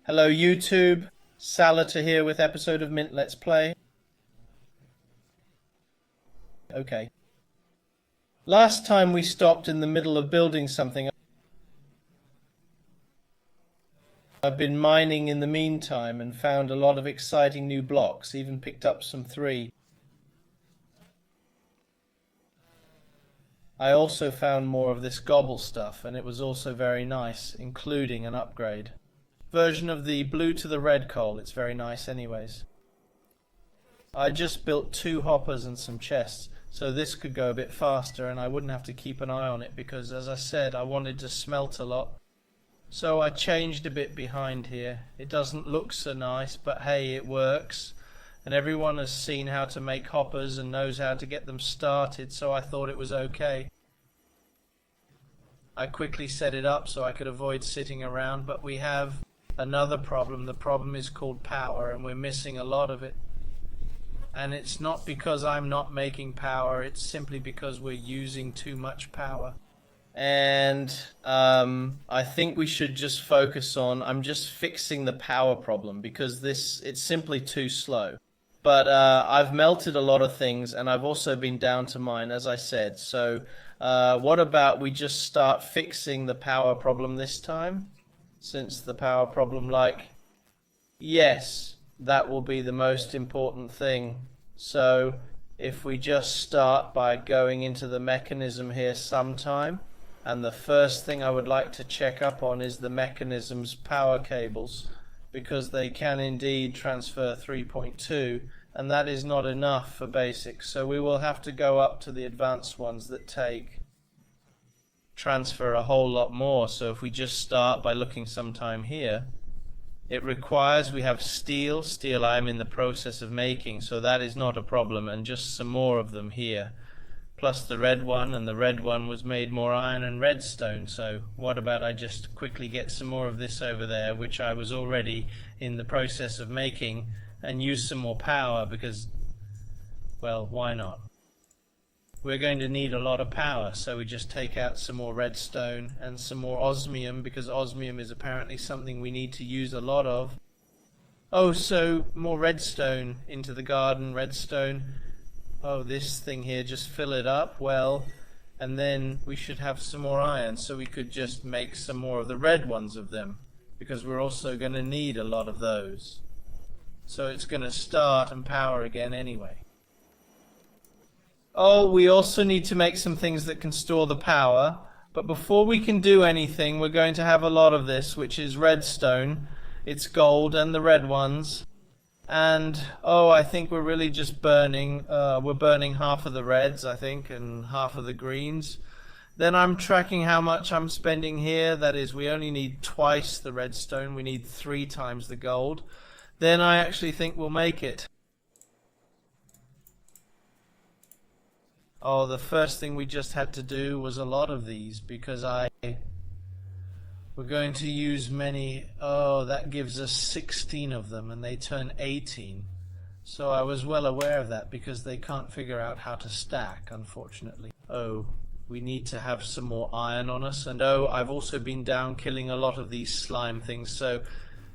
Hello YouTube, Salata here with episode of Mint Let's Play. Okay. Last time we stopped in the middle of building something. I've been mining in the meantime and found a lot of exciting new blocks, even picked up some 3. I also found more of this gobble stuff, and it was also very nice, including an upgrade. Version of the blue to the red coal. It's very nice anyways. I just built 2 hoppers and some chests, so this could go a bit faster and I wouldn't have to keep an eye on it because, as I said, I wanted to smelt a lot. So I changed a bit behind here. It doesn't look so nice, but hey, it works. And everyone has seen how to make hoppers and knows how to get them started, so I thought it was okay. I quickly set it up so I could avoid sitting around, but we have another problem. The problem is called power, and we're missing a lot of it. And it's not because I'm not making power, it's simply because we're using too much power. And I think we should just focus on, I'm just fixing the power problem because it's simply too slow. But I've melted a lot of things, and I've also been down to mine, as I said. So what about we just start fixing the power problem this time? Since the power problem, yes, that will be the most important thing. So if we just start by going into the mechanism here sometime, and the first thing I would like to check up on is the mechanism's power cables, because they can indeed transfer 3.2, and that is not enough for basic, so we will have to go up to the advanced ones that transfer a whole lot more. So if we just start by looking sometime here, it requires we have steel I'm in the process of making, so that is not a problem, and just some more of them here, plus the red one, and the red one was made more iron and redstone. So what about I just quickly get some more of this over there, which I was already in the process of making, and use some more power because, well, why not? We're going to need a lot of power, so we just take out some more redstone and some more osmium, because osmium is apparently something we need to use a lot of. Oh, so more redstone into the garden, redstone. Oh, this thing here, just fill it up, well, and then we should have some more iron, so we could just make some more of the red ones of them, because we're also going to need a lot of those. So it's going to start and power again anyway. Oh, we also need to make some things that can store the power, but before we can do anything, we're going to have a lot of this, which is redstone. It's gold and the red ones. And, oh, I think we're really just burning, we're burning half of the reds, I think, and half of the greens. Then I'm tracking how much I'm spending here. That is, we only need twice the redstone, we need 3 times the gold. Then I actually think we'll make it. Oh, the first thing we just had to do was a lot of these, because we're going to use many. Oh, that gives us 16 of them, and they turn 18. So I was well aware of that, because they can't figure out how to stack, unfortunately. Oh, we need to have some more iron on us, and oh, I've also been down killing a lot of these slime things, so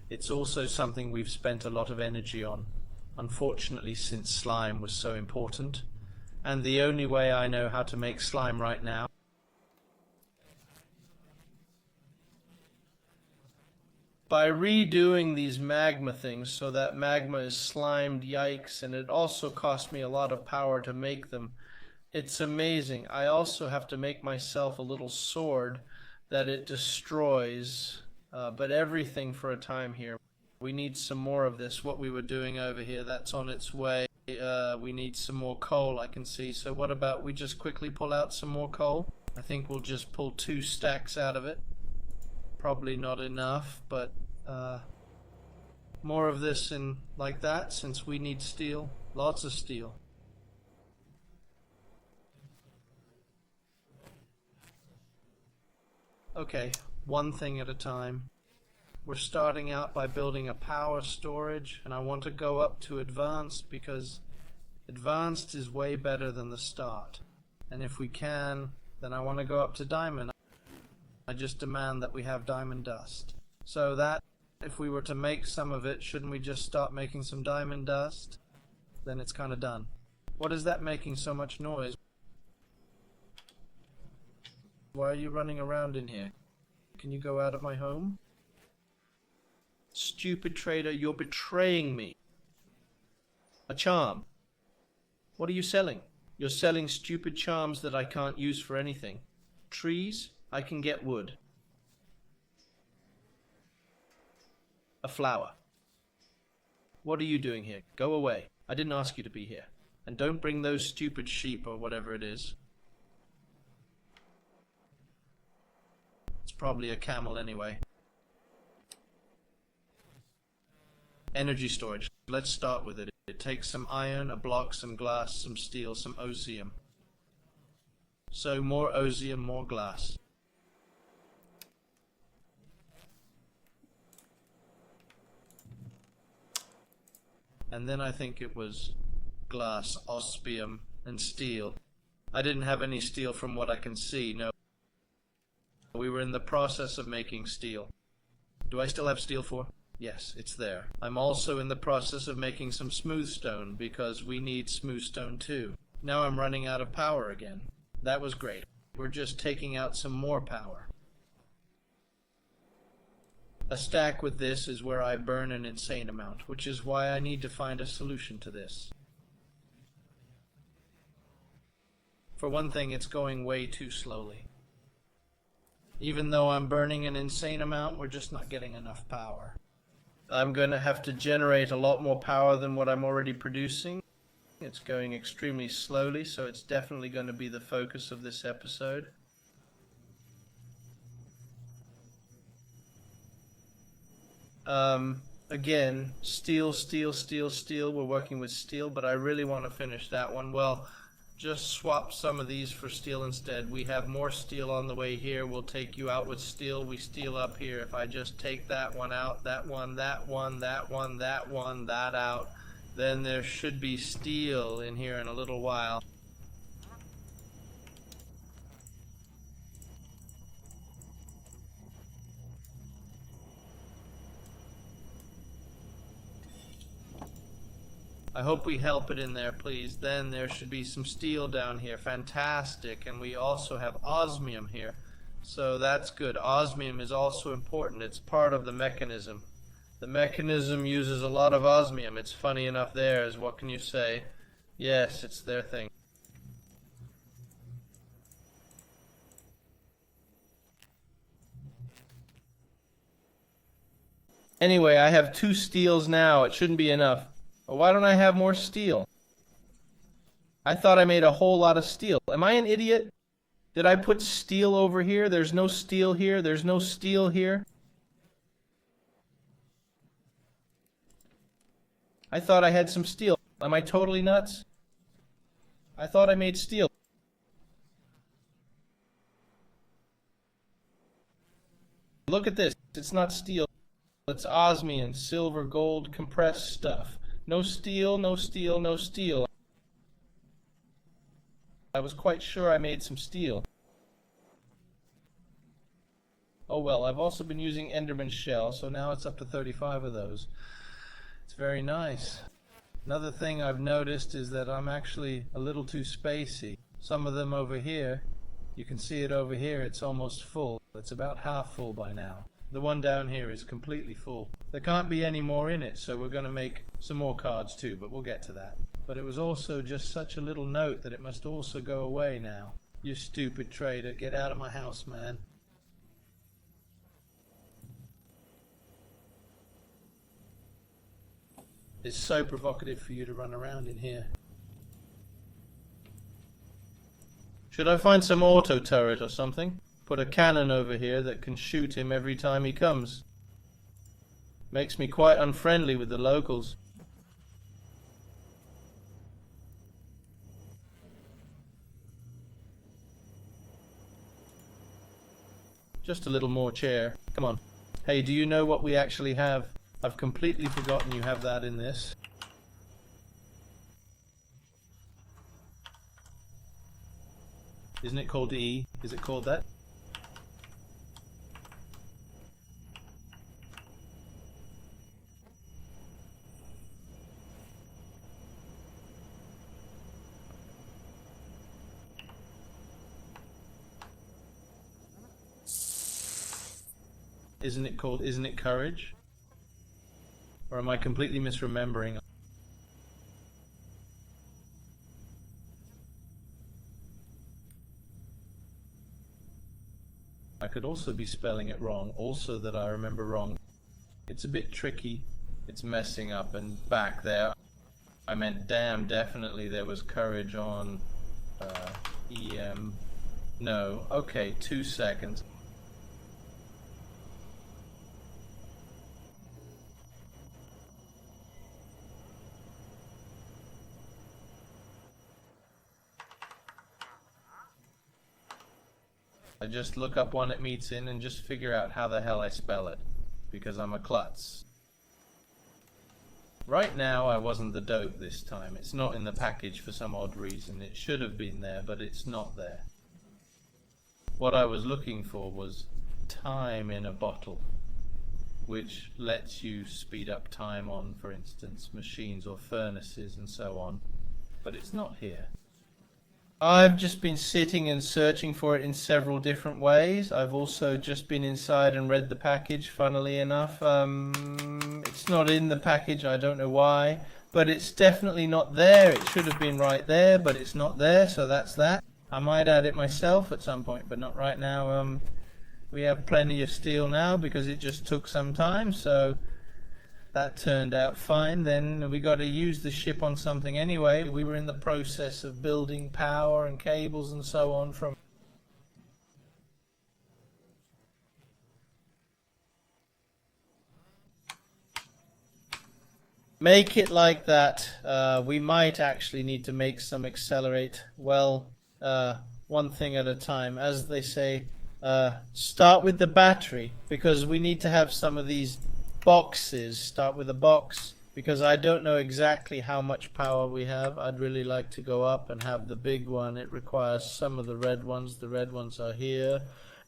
it's also something we've spent a lot of energy on, unfortunately, since slime was so important. And the only way I know how to make slime right now by redoing these magma things, so that magma is slimed, yikes, and it also cost me a lot of power to make them. It's amazing. I also have to make myself a little sword that it destroys, but everything for a time here. We need some more of this. What we were doing over here, that's on its way. We need some more coal, I can see. So what about we just quickly pull out some more coal? I think we'll just pull 2 stacks out of it. Probably not enough, but more of this in like that, since we need steel. Lots of steel. Okay, one thing at a time. We're starting out by building a power storage, and I want to go up to advanced because advanced is way better than the start. And if we can, then I want to go up to diamond. I just demand that we have diamond dust. So that if we were to make some of it, shouldn't we just start making some diamond dust? Then it's kind of done. What is that making so much noise? Why are you running around in here? Can you go out of my home? Stupid trader, you're betraying me. A charm. What are you selling? You're selling stupid charms that I can't use for anything. Trees, I can get wood. A flower. What are you doing here? Go away. I didn't ask you to be here. And don't bring those stupid sheep or whatever it is. It's probably a camel anyway. Energy storage. Let's start with it. It takes some iron, a block, some glass, some steel, some osium. So more osium, more glass. And then I think it was glass, osmium, and steel. I didn't have any steel from what I can see, no. We were in the process of making steel. Do I still have steel for? Yes, it's there. I'm also in the process of making some smooth stone because we need smooth stone too. Now I'm running out of power again. That was great. We're just taking out some more power. A stack with this is where I burn an insane amount, which is why I need to find a solution to this. For one thing, it's going way too slowly. Even though I'm burning an insane amount, we're just not getting enough power. I'm going to have to generate a lot more power than what I'm already producing. It's going extremely slowly, so it's definitely going to be the focus of this episode. Again, steel. We're working with steel, but I really want to finish that one. Well, just swap some of these for steel instead. We have more steel on the way here. We'll take you out with steel. We steel up here. If I just take that one out, that one, that one, that one, that one, that out, then there should be steel in here in a little while. I hope we help it in there, please. Then there should be some steel down here. Fantastic. And we also have osmium here. So that's good. Osmium is also important. It's part of the mechanism. The mechanism uses a lot of osmium. It's funny enough theirs. What can you say? Yes, it's their thing. Anyway, I have 2 steels now. It shouldn't be enough. Well, why don't I have more steel? I thought I made a whole lot of steel. Am I an idiot? Did I put steel over here? There's no steel here. There's no steel here. I thought I had some steel. Am I totally nuts? I thought I made steel. Look at this. It's not steel. It's osmium, silver, gold, compressed stuff. No steel, no steel, no steel. I was quite sure I made some steel. Oh well, I've also been using Enderman shell, so now it's up to 35 of those. It's very nice. Another thing I've noticed is that I'm actually a little too spacey. Some of them over here, you can see it over here, it's almost full. It's about half full by now. The one down here is completely full. There can't be any more in it, so we're going to make some more cards too, but we'll get to that. But it was also just such a little note that it must also go away now. You stupid trader, get out of my house, man. It's so provocative for you to run around in here. Should I find some auto turret or something? Put a cannon over here that can shoot him every time he comes. Makes me quite unfriendly with the locals. Just a little more chair. Come on. Hey, do you know what we actually have? I've completely forgotten you have that in this. Isn't it called E? Is it called that? Isn't it courage? Or am I completely misremembering? I could also be spelling it wrong, also that I remember wrong. It's a bit tricky. It's messing up, and back there I meant damn, definitely there was courage on EM. No, okay, 2 seconds. I just look up one it meets in and just figure out how the hell I spell it, because I'm a klutz. Right now I wasn't the dope this time. It's not in the package for some odd reason. It should have been there, but it's not there. What I was looking for was time in a bottle, which lets you speed up time on, for instance, machines or furnaces and so on, but it's not here. I've just been sitting and searching for it in several different ways. I've also just been inside and read the package, funnily enough. It's not in the package, I don't know why, but it's definitely not there. It should have been right there, but it's not there, so that's that. I might add it myself at some point, but not right now. We have plenty of steel now because it just took some time, so that turned out fine. Then we got to use the ship on something anyway. We were in the process of building power and cables and so on from... Make it like that. We might actually need to make some accelerate. Well, one thing at a time. As they say, start with the battery, because we need to have some of these boxes. Start with a box, because I don't know exactly how much power we have. I'd really like to go up and have the big one. It requires some of the red ones. The red ones are here,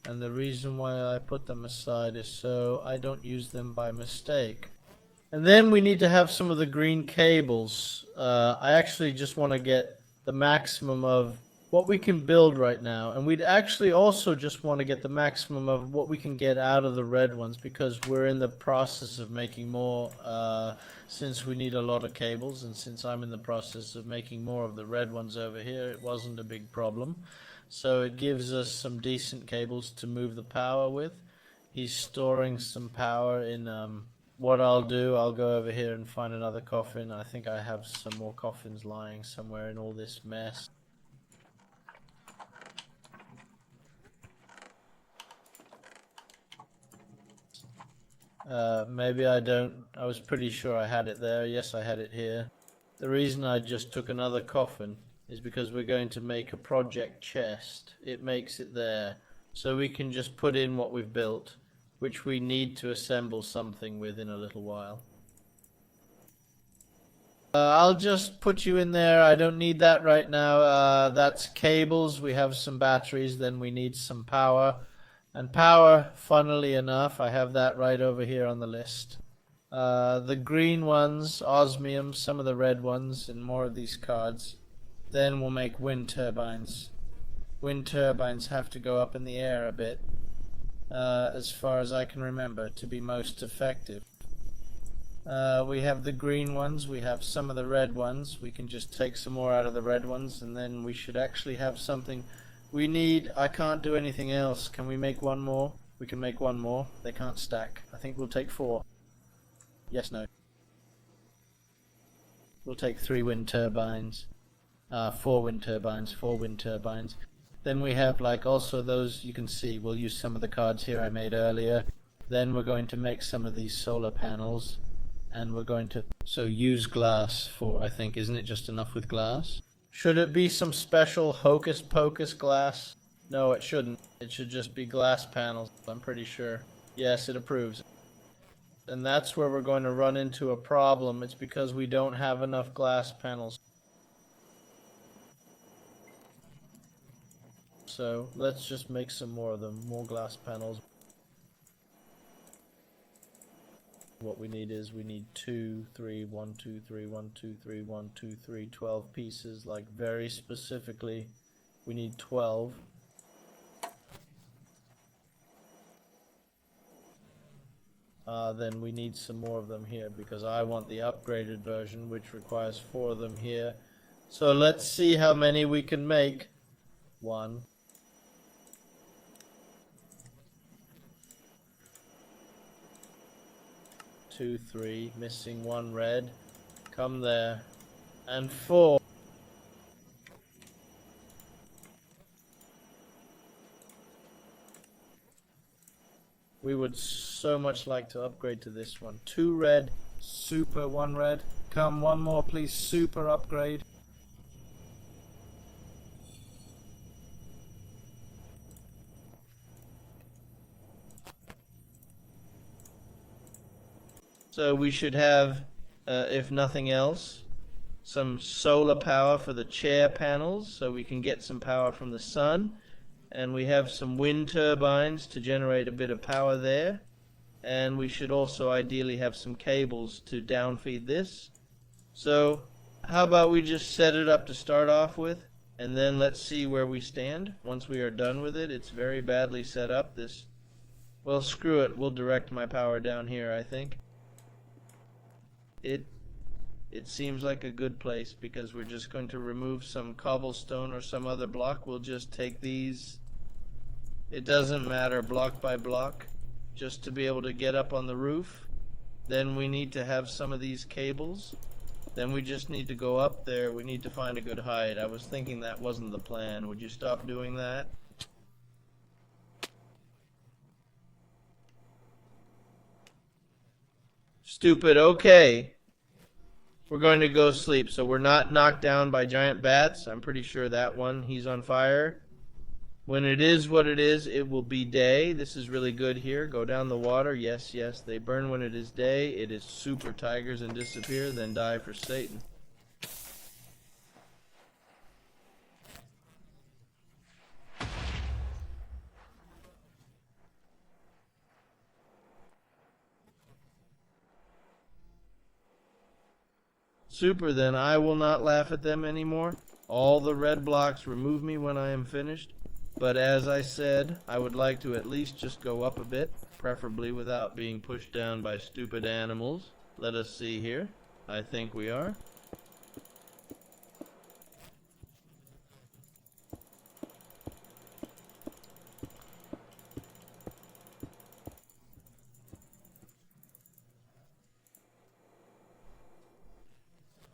and the reason why I put them aside is so I don't use them by mistake. And then we need to have some of the green cables. I actually just want to get the maximum of what we can build right now, and we'd actually also just want to get the maximum of what we can get out of the red ones, because we're in the process of making more, since we need a lot of cables, and since I'm in the process of making more of the red ones over here, it wasn't a big problem. So it gives us some decent cables to move the power with. He's storing some power in what I'll do, I'll go over here and find another coffin. I think I have some more coffins lying somewhere in all this mess. Maybe I don't. I was pretty sure I had it there. Yes, I had it here. The reason I just took another coffin is because we're going to make a project chest. It makes it there. So we can just put in what we've built, which we need to assemble something with in a little while. I'll just put you in there. I don't need that right now. That's cables. We have some batteries. Then we need some power. And power, funnily enough, I have that right over here on the list. The green ones, osmium, some of the red ones, and more of these cards. Then we'll make wind turbines. Wind turbines have to go up in the air a bit, as far as I can remember, to be most effective. We have the green ones, we have some of the red ones. We can just take some more out of the red ones, and then we should actually have something. We need, I can't do anything else. Can we make one more? We can make one more. They can't stack. I think we'll take 4. Yes, no. We'll take 3 wind turbines. 4 wind turbines, 4 wind turbines. Then we have like also those, you can see, we'll use some of the cards here I made earlier. Then we're going to make some of these solar panels. And we're going to, so use glass for, I think, isn't it just enough with glass? Should it be some special hocus pocus glass? No, it shouldn't. It should just be glass panels, I'm pretty sure. Yes, it approves. And that's where we're going to run into a problem. It's because we don't have enough glass panels. So let's just make some more of them, more glass panels. What we need is we need 2, 3, 1, 2, 3, 1, 2, 3, 1, 2, 3, 12 pieces, like very specifically. We need 12. then we need some more of them here, because I want the upgraded version, which requires 4 of them here. So let's see how many we can make. 1, 2, 3, missing 1 red. Come there. And 4. We would so much like to upgrade to this one. 2 red, super, 1 red. Come, 1 more please, super upgrade. So we should have, if nothing else, some solar power for the chair panels, so we can get some power from the sun. And we have some wind turbines to generate a bit of power there. And we should also ideally have some cables to downfeed this. So how about we just set it up to start off with, and then let's see where we stand once we are done with it. It's very badly set up. This, well, screw it, we'll direct my power down here, I think. It seems like a good place, because we're just going to remove some cobblestone or some other block. We'll just take these, it doesn't matter, block by block, just to be able to get up on the roof. Then we need to have some of these cables. Then we just need to go up there. We need to find a good height. I was thinking that wasn't the plan. Would you stop doing that? Stupid. Okay. We're going to go sleep. So we're not knocked down by giant bats. I'm pretty sure that one, he's on fire. When it is what it is, it will be day. This is really good here. Go down the water. Yes, yes. They burn when it is day. It is super tigers and disappear, then die for Satan. Super, then I will not laugh at them anymore. All the red blocks remove me when I am finished. But as I said, I would like to at least just go up a bit, preferably without being pushed down by stupid animals. Let us see here. I think we are.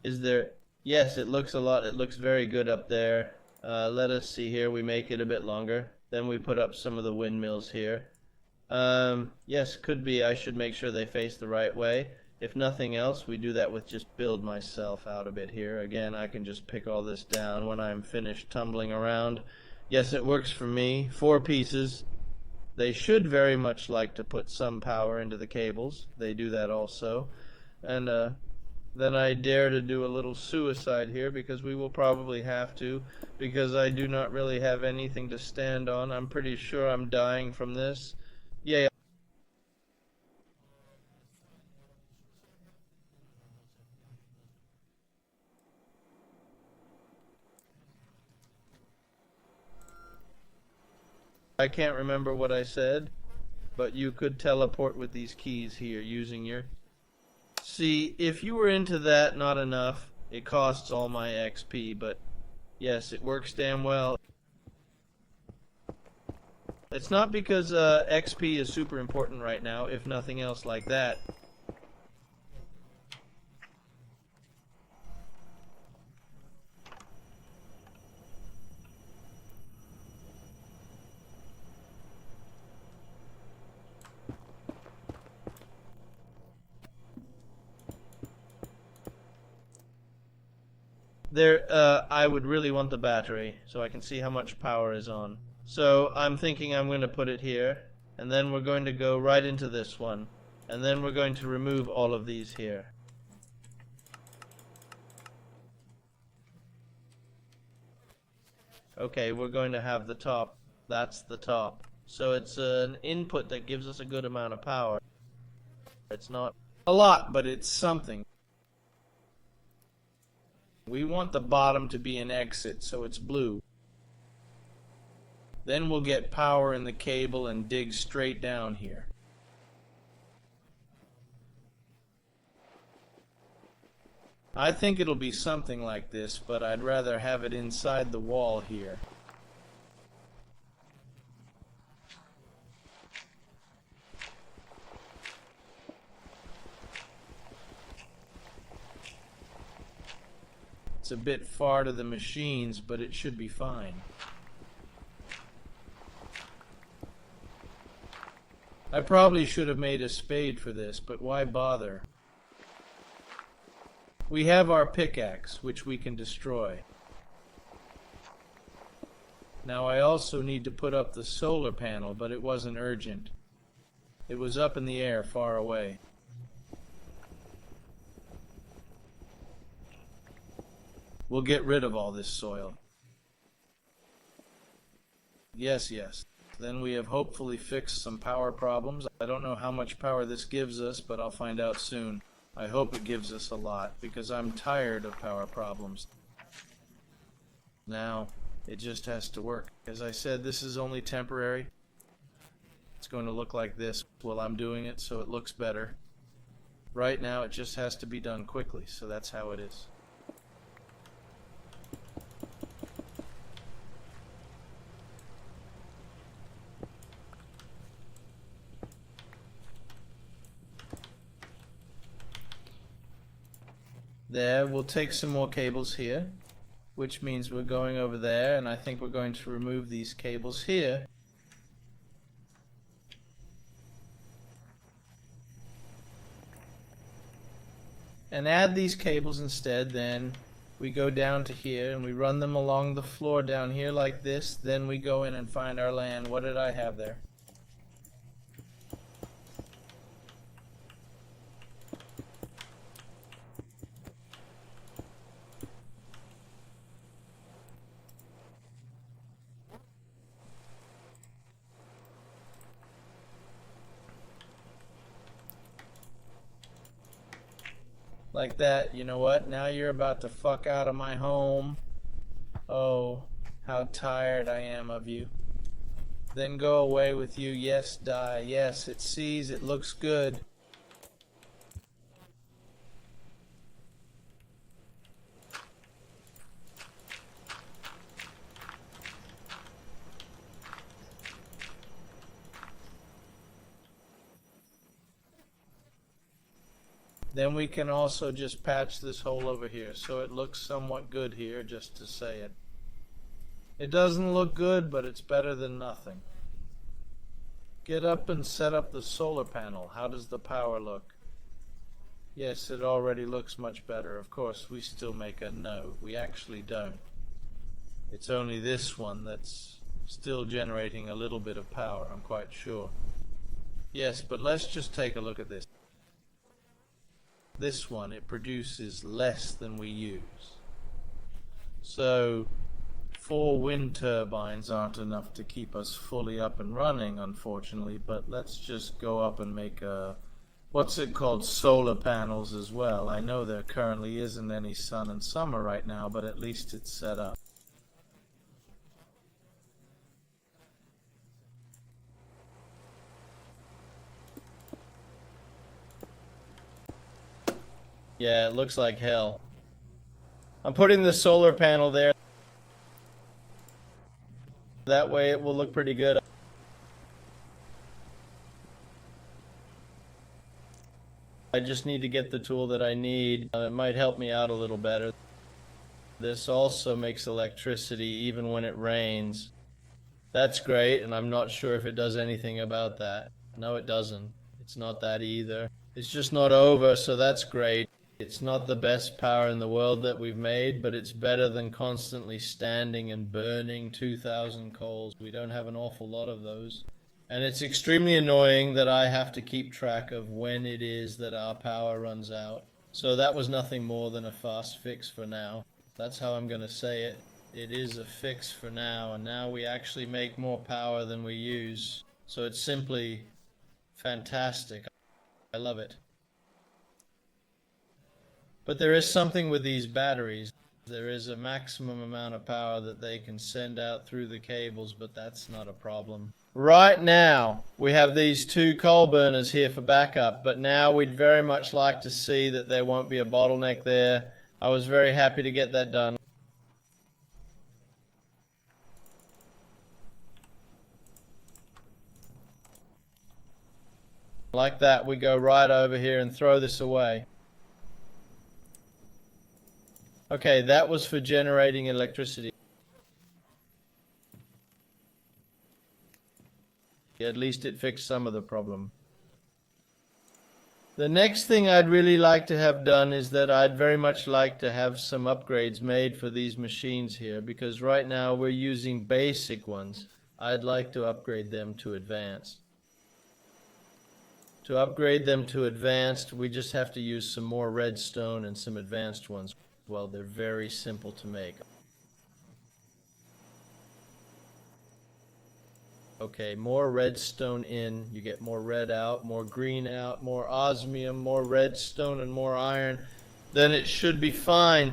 Is there... Yes, it looks a lot. It looks very good up there. Let us see here. We make it a bit longer. Then we put up some of the windmills here. Yes, could be. I should make sure they face the right way. If nothing else, we do that with just build myself out a bit here. Again, I can just pick all this down when I'm finished tumbling around. Yes, it works for me. 4 pieces. They should very much like to put some power into the cables. They do that also. And, then I dare to do a little suicide here, because we will probably have to, because I do not really have anything to stand on. I'm pretty sure I'm dying from this. Yay. I can't remember what I said, but you could teleport with these keys here using your... See, if you were into that, not enough. It costs all my XP, but yes, it works damn well. It's not because XP is super important right now, if nothing else like that. There, I would really want the battery, so I can see how much power is on. So I'm thinking I'm going to put it here, and then we're going to go right into this one, and then we're going to remove all of these here. Okay, we're going to have the top. That's the top. So it's an input that gives us a good amount of power. It's not a lot, but it's something. We want the bottom to be an exit, so it's blue. Then we'll get power in the cable and dig straight down here. I think it'll be something like this, but I'd rather have it inside the wall here. It's a bit far to the machines, but it should be fine. I probably should have made a spade for this, but why bother? We have our pickaxe, which we can destroy. Now I also need to put up the solar panel, but it wasn't urgent. It was up in the air far away. We'll get rid of all this soil. Yes. Then we have hopefully fixed some power problems. I don't know how much power this gives us, but I'll find out soon. I hope it gives us a lot, because I'm tired of power problems. Now, it just has to work. As I said, this is only temporary. It's going to look like this while I'm doing it, so it looks better. Right now, it just has to be done quickly, so that's how it is. There, we'll take some more cables here, which means we're going over there, and I think we're going to remove these cables here. And add these cables instead. Then we go down to here and we run them along the floor down here like this. Then we go in and find our land. What did I have there? Like that. You know what? Now you're about to fuck out of my home. Oh, how tired I am of you. Then go away with you. Yes, die. Yes, it sees. It looks good. Then we can also just patch this hole over here, so it looks somewhat good here, just to say it. It doesn't look good, but it's better than nothing. Get up and set up the solar panel. How does the power look? Yes, it already looks much better. Of course, we still make a no. We actually don't. It's only this one that's still generating a little bit of power, I'm quite sure. Yes, but let's just take a look at this. This one, it produces less than we use. So 4 wind turbines aren't enough to keep us fully up and running, unfortunately, but let's just go up and make what's it called, solar panels as well. I know there currently isn't any sun and summer right now, but at least it's set up. Yeah, it looks like hell. I'm putting the solar panel there. That way it will look pretty good. I just need to get the tool that I need. It might help me out a little better. This also makes electricity even when it rains. That's great, and I'm not sure if it does anything about that. No, it doesn't. It's not that either. It's just not over, so that's great. It's not the best power in the world that we've made, but it's better than constantly standing and burning 2,000 coals. We don't have an awful lot of those. And it's extremely annoying that I have to keep track of when it is that our power runs out. So that was nothing more than a fast fix for now. That's how I'm going to say it. It is a fix for now, and now we actually make more power than we use. So it's simply fantastic. I love it. But there is something with these batteries. There is a maximum amount of power that they can send out through the cables, but that's not a problem. Right now, we have these 2 coal burners here for backup, but now we'd very much like to see that there won't be a bottleneck there, I was very happy to get that done. Like that, we go right over here and throw this away. Okay, that was for generating electricity. At least it fixed some of the problem. The next thing I'd really like to have done is that I'd very much like to have some upgrades made for these machines here, because right now we're using basic ones. I'd like to upgrade them to advanced. To upgrade them to advanced, we just have to use some more redstone and some advanced ones. Well, they're very simple to make. Okay, more redstone in, you get more red out, more green out, more osmium, more redstone, and more iron. Then it should be fine.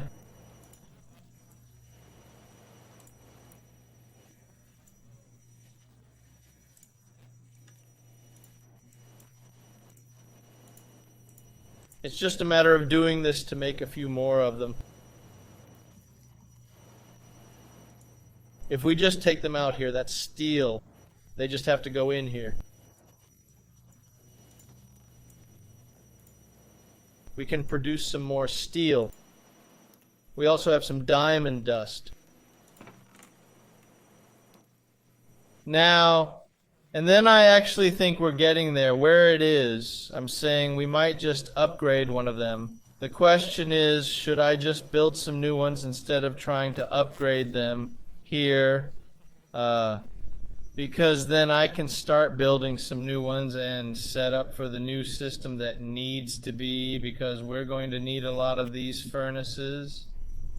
It's just a matter of doing this to make a few more of them. If we just take them out here, that's steel. They just have to go in here. We can produce some more steel. We also have some diamond dust. Now, and then I actually think we're getting there. Where it is, I'm saying we might just upgrade one of them. The question is, should I just build some new ones instead of trying to upgrade them here? Because then I can start building some new ones and set up for the new system that needs to be, because we're going to need a lot of these furnaces.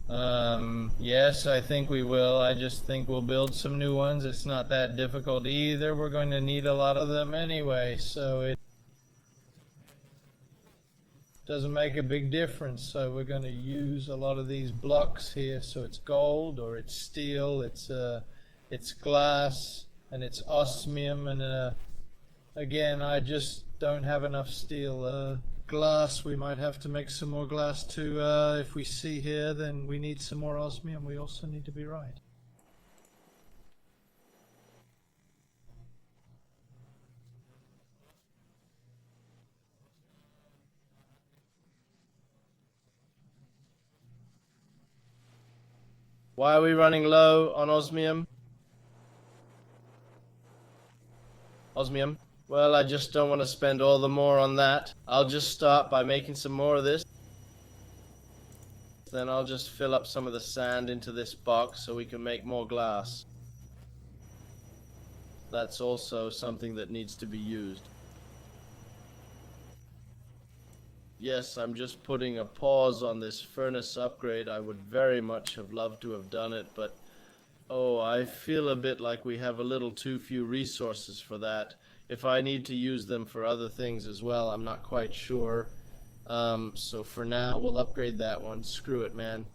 Yes, I think we will. I just think we'll build some new ones. It's not that difficult either. We're going to need a lot of them anyway, so it doesn't make a big difference. So we're going to use a lot of these blocks here. So it's gold, or it's steel, it's glass, and it's osmium, and again, I just don't have enough steel. Glass, we might have to make some more glass too. If we see here, then we need some more osmium. We also need to be right. Why are we running low on osmium? Osmium. Well, I just don't want to spend all the more on that. I'll just start by making some more of this. Then I'll just fill up some of the sand into this box so we can make more glass. That's also something that needs to be used. Yes, I'm just putting a pause on this furnace upgrade. I would very much have loved to have done it, but oh, I feel a bit like we have a little too few resources for that. If I need to use them for other things as well, I'm not quite sure. So for now, we'll upgrade that one. Screw it, man.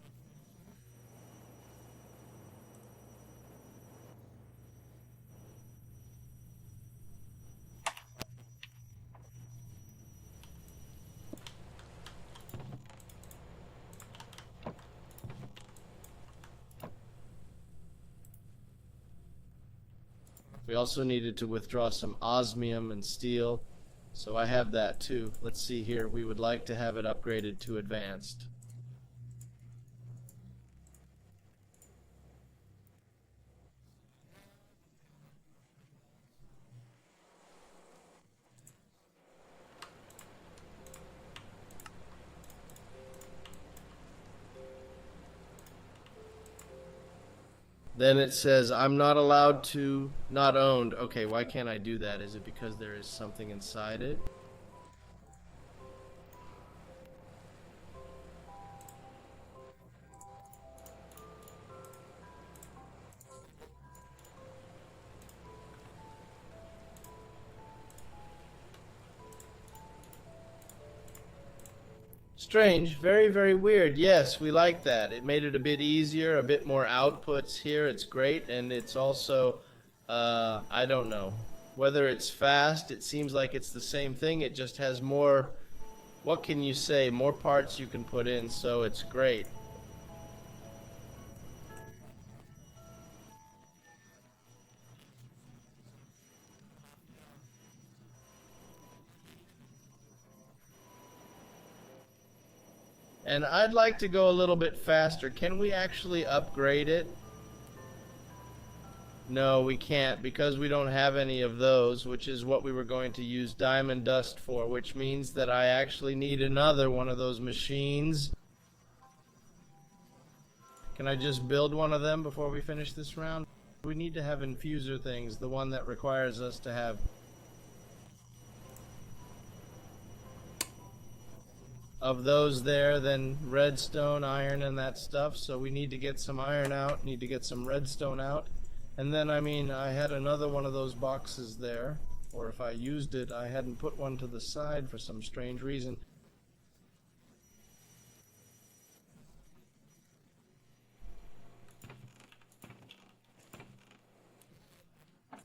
We also needed to withdraw some osmium and steel, so I have that too. Let's see here. We would like to have it upgraded to advanced. Then it says, I'm not allowed to, not owned. Okay, why can't I do that? Is it because there is something inside it? Strange, very, very weird. Yes, we like that. It made it a bit easier, a bit more outputs here. It's great, and it's also, I don't know. Whether it's fast, it seems like it's the same thing. It just has more What can you say? More parts you can put in, so it's great. And I'd like to go a little bit faster. Can we actually upgrade it? No, we can't, because we don't have any of those, which is what we were going to use diamond dust for, which means that I actually need another one of those machines. Can I just build one of them before we finish this round? We need to have infuser things, the one that requires us to have of those there, then redstone, iron, and that stuff. So we need to get some iron out, need to get some redstone out. And then, I mean, I had another one of those boxes there, or if I used it, I hadn't put one to the side for some strange reason.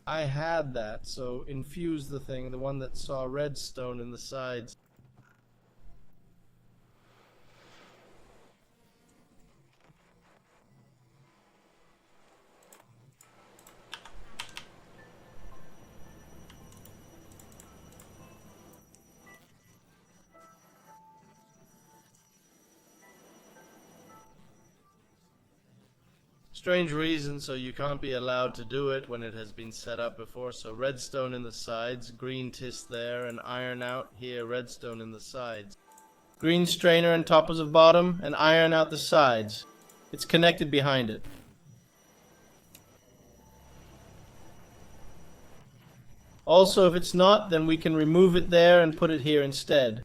I had that, so infuse the thing, the one that saw redstone in the sides. Strange reason, so you can't be allowed to do it when it has been set up before. So redstone in the sides, green tist there, and iron out here, redstone in the sides. Green strainer and top of bottom, and iron out the sides. It's connected behind it. Also, if it's not, then we can remove it there and put it here instead.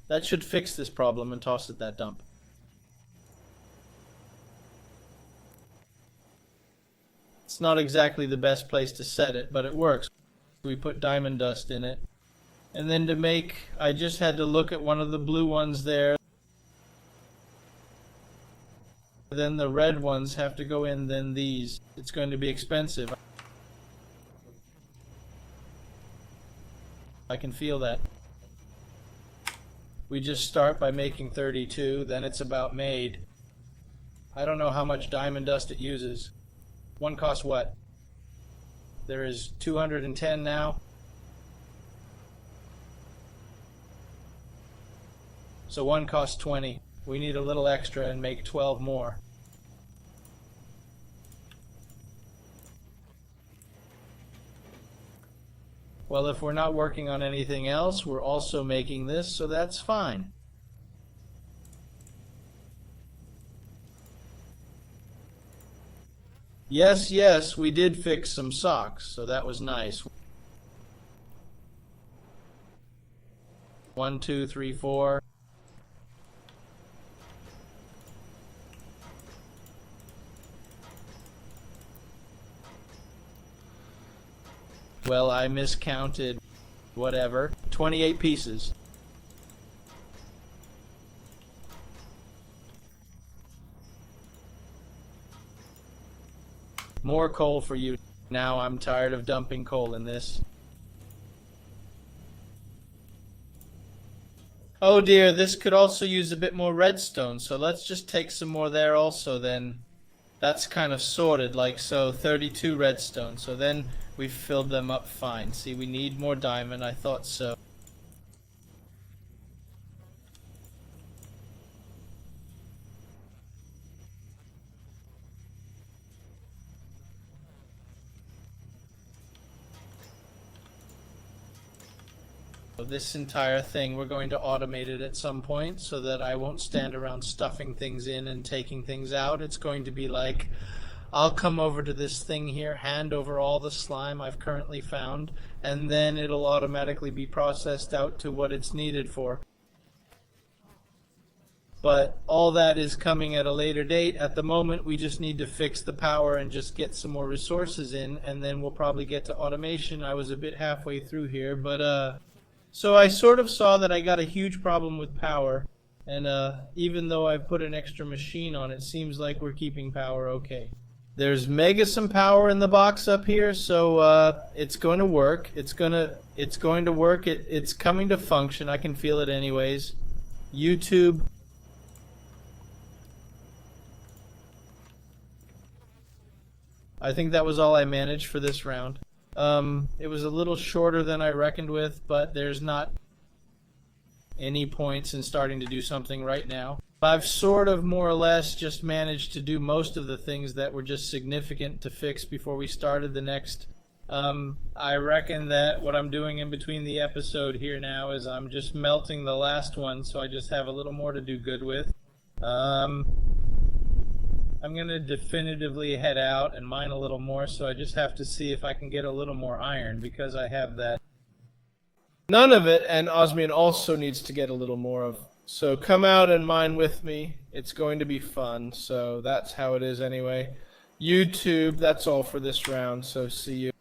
That should fix this problem and toss it that dump. It's not exactly the best place to set it, but it works. We put diamond dust in it. And then to make, I just had to look at one of the blue ones there. Then the red ones have to go in, then these. It's going to be expensive. I can feel that. We just start by making 32, then it's about made. I don't know how much diamond dust it uses. One costs what? There is 210 now. So one costs 20. We need a little extra and make 12 more. Well, if we're not working on anything else, we're also making this, so that's fine. Yes, yes, we did fix some socks, so that was nice. 1, 2, 3, 4. Well, I miscounted, whatever, 28 pieces. More coal for you. Now I'm tired of dumping coal in this. Oh dear, this could also use a bit more redstone, so let's just take some more there also then. That's kind of sorted like so, 32 redstone, so then we've filled them up fine. See, we need more diamond, I thought so. This entire thing, we're going to automate it at some point so that I won't stand around stuffing things in and taking things out. It's going to be like, I'll come over to this thing here, hand over all the slime I've currently found, and then it'll automatically be processed out to what it's needed for. But all that is coming at a later date. At the moment, we just need to fix the power and just get some more resources in, and then we'll probably get to automation. I was a bit halfway through here, but so I sort of saw that I got a huge problem with power, and even though I've put an extra machine on, it seems like we're keeping power okay. There's mega some power in the box up here, so it's going to work. It's going to work. It's coming to function. I can feel it anyways. YouTube. I think that was all I managed for this round. It was a little shorter than I reckoned with, but there's not any points in starting to do something right now. I've sort of more or less just managed to do most of the things that were just significant to fix before we started the next. I reckon that what I'm doing in between the episode here now is I'm just melting the last one, so I just have a little more to do good with. I'm going to definitively head out and mine a little more, so I just have to see if I can get a little more iron, because I have that. None of it, and Osmian also needs to get a little more of. So come out and mine with me. It's going to be fun, so that's how it is anyway. YouTube, that's all for this round, so see you.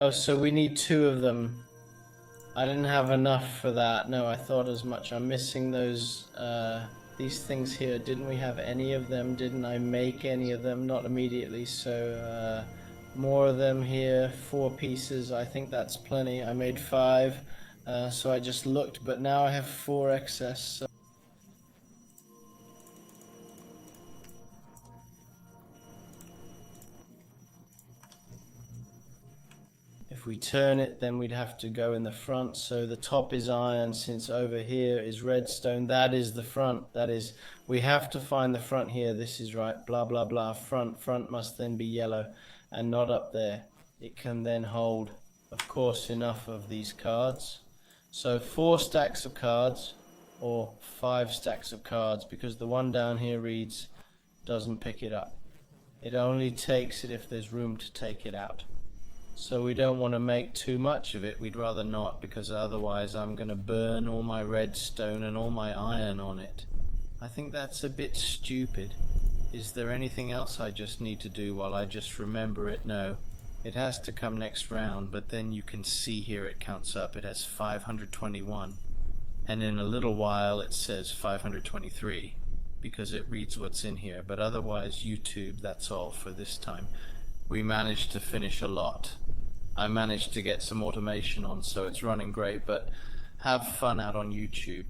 Oh, so we need 2 of them. I didn't have enough for that. No, I thought as much. I'm missing those These things here, didn't we have any of them? Didn't I make any of them? Not immediately, so more of them here, 4 pieces. I think that's plenty. I made 5, so I just looked, but now I have 4 excess. So if we turn it, then we'd have to go in the front. So the top is iron, since over here is redstone. That is the front. That is, we have to find the front here. This is right. Blah, blah, blah. Front must then be yellow and not up there. It can then hold, of course, enough of these cards. So 4 stacks of cards or 5 stacks of cards, because the one down here reads, doesn't pick it up. It only takes it if there's room to take it out. So we don't want to make too much of it. We'd rather not, because otherwise I'm going to burn all my redstone and all my iron on it. I think that's a bit stupid. Is there anything else I just need to do while I just remember it? No. It has to come next round, but then you can see here it counts up. It has 521. And in a little while it says 523, because it reads what's in here. But otherwise, YouTube, that's all for this time. We managed to finish a lot. I managed to get some automation on, so it's running great, but have fun out on YouTube.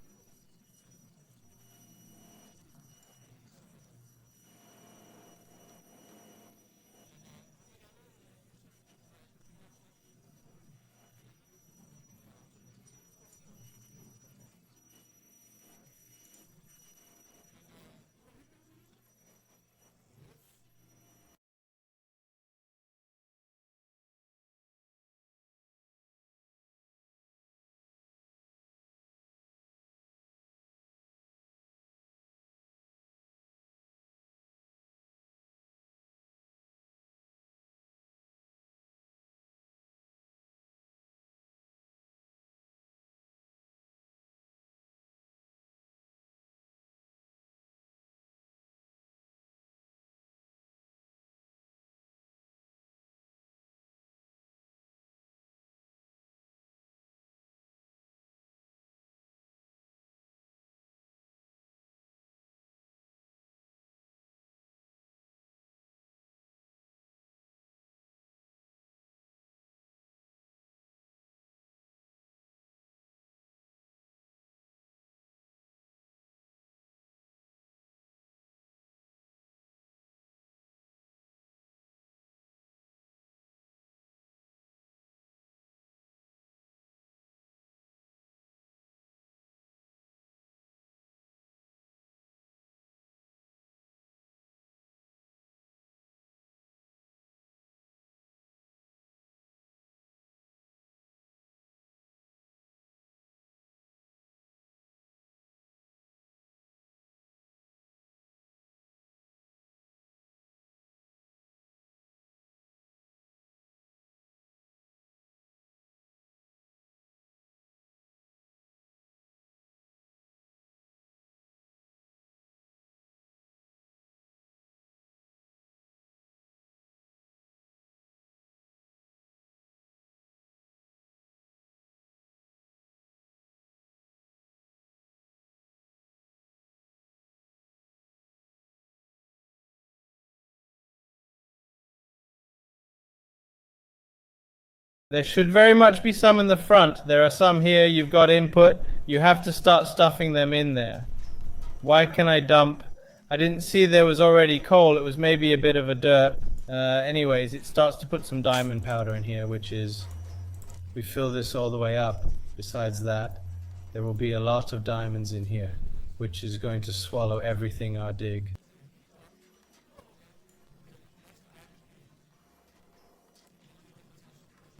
There should very much be some in the front. There are some here. You've got input. You have to start stuffing them in there. Why can I dump? I didn't see there was already coal. It was maybe a bit of a dirt. Anyways, it starts to put some diamond powder in here, which is... we fill this all the way up. Besides that, there will be a lot of diamonds in here, which is going to swallow everything I dig.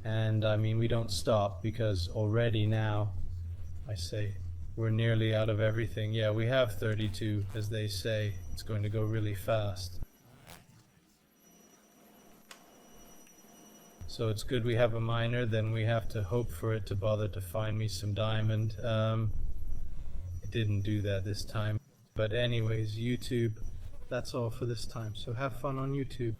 And I mean, we don't stop, because already now, I say, we're nearly out of everything. Yeah, we have 32, as they say. It's going to go really fast. So it's good we have a miner, then we have to hope for it to bother to find me some diamond. It didn't do that this time. But anyways, YouTube, that's all for this time. So have fun on YouTube.